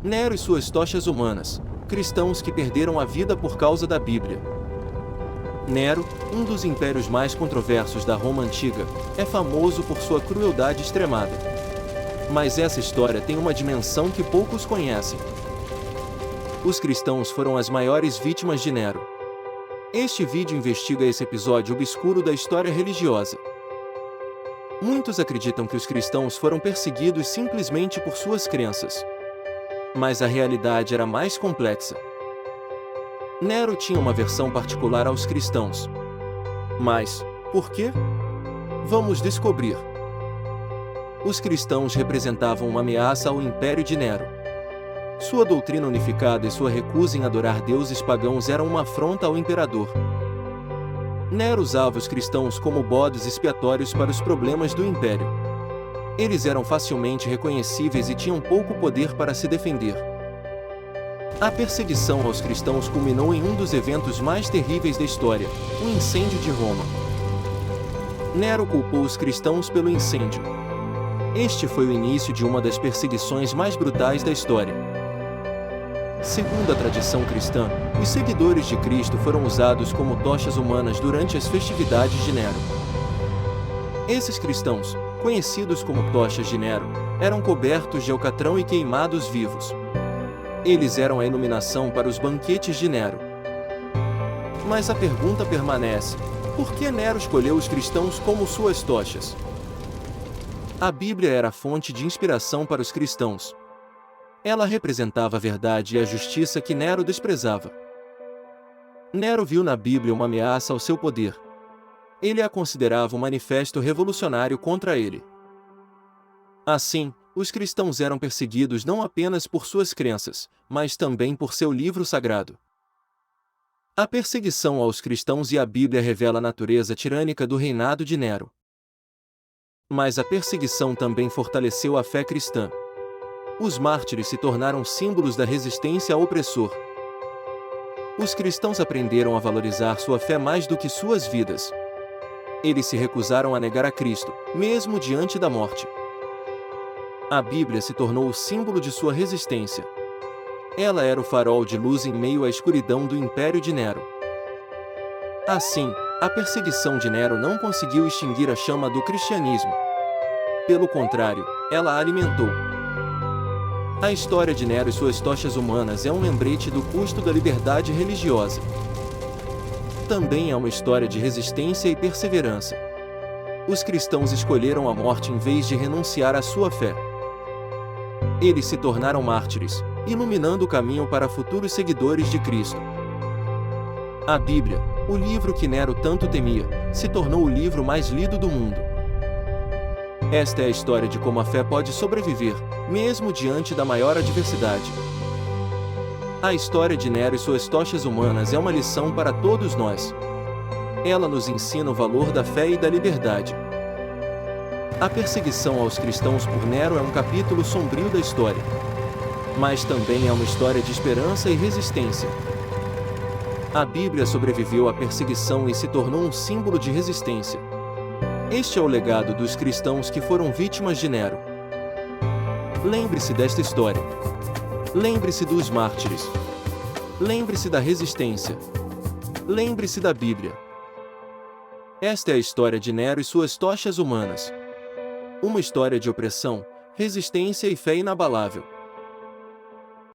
Nero e suas tochas humanas, cristãos que perderam a vida por causa da Bíblia. Nero, um dos impérios mais controversos da Roma antiga, é famoso por sua crueldade extremada. Mas essa história tem uma dimensão que poucos conhecem. Os cristãos foram as maiores vítimas de Nero. Este vídeo investiga esse episódio obscuro da história religiosa. Muitos acreditam que os cristãos foram perseguidos simplesmente por suas crenças. Mas a realidade era mais complexa. Nero tinha uma aversão particular aos cristãos. Mas, por quê? Vamos descobrir. Os cristãos representavam uma ameaça ao império de Nero. Sua doutrina unificada e sua recusa em adorar deuses pagãos eram uma afronta ao imperador. Nero usava os cristãos como bodes expiatórios para os problemas do império. Eles eram facilmente reconhecíveis e tinham pouco poder para se defender. A perseguição aos cristãos culminou em um dos eventos mais terríveis da história, o incêndio de Roma. Nero culpou os cristãos pelo incêndio. Este foi o início de uma das perseguições mais brutais da história. Segundo a tradição cristã, os seguidores de Cristo foram usados como tochas humanas durante as festividades de Nero. Esses cristãos, conhecidos como tochas de Nero, eram cobertos de alcatrão e queimados vivos. Eles eram a iluminação para os banquetes de Nero. Mas a pergunta permanece: por que Nero escolheu os cristãos como suas tochas? A Bíblia era a fonte de inspiração para os cristãos. Ela representava a verdade e a justiça que Nero desprezava. Nero viu na Bíblia uma ameaça ao seu poder. Ele a considerava um manifesto revolucionário contra ele. Assim, os cristãos eram perseguidos não apenas por suas crenças, mas também por seu livro sagrado. A perseguição aos cristãos e a Bíblia revela a natureza tirânica do reinado de Nero. Mas a perseguição também fortaleceu a fé cristã. Os mártires se tornaram símbolos da resistência ao opressor. Os cristãos aprenderam a valorizar sua fé mais do que suas vidas. Eles se recusaram a negar a Cristo, mesmo diante da morte. A Bíblia se tornou o símbolo de sua resistência. Ela era o farol de luz em meio à escuridão do império de Nero. Assim, a perseguição de Nero não conseguiu extinguir a chama do cristianismo. Pelo contrário, ela a alimentou. A história de Nero e suas tochas humanas é um lembrete do custo da liberdade religiosa. Também é uma história de resistência e perseverança. Os cristãos escolheram a morte em vez de renunciar à sua fé. Eles se tornaram mártires, iluminando o caminho para futuros seguidores de Cristo. A Bíblia, o livro que Nero tanto temia, se tornou o livro mais lido do mundo. Esta é a história de como a fé pode sobreviver, mesmo diante da maior adversidade. A história de Nero e suas tochas humanas é uma lição para todos nós. Ela nos ensina o valor da fé e da liberdade. A perseguição aos cristãos por Nero é um capítulo sombrio da história. Mas também é uma história de esperança e resistência. A Bíblia sobreviveu à perseguição e se tornou um símbolo de resistência. Este é o legado dos cristãos que foram vítimas de Nero. Lembre-se desta história. Lembre-se dos mártires. Lembre-se da resistência. Lembre-se da Bíblia. Esta é a história de Nero e suas tochas humanas. Uma história de opressão, resistência e fé inabalável.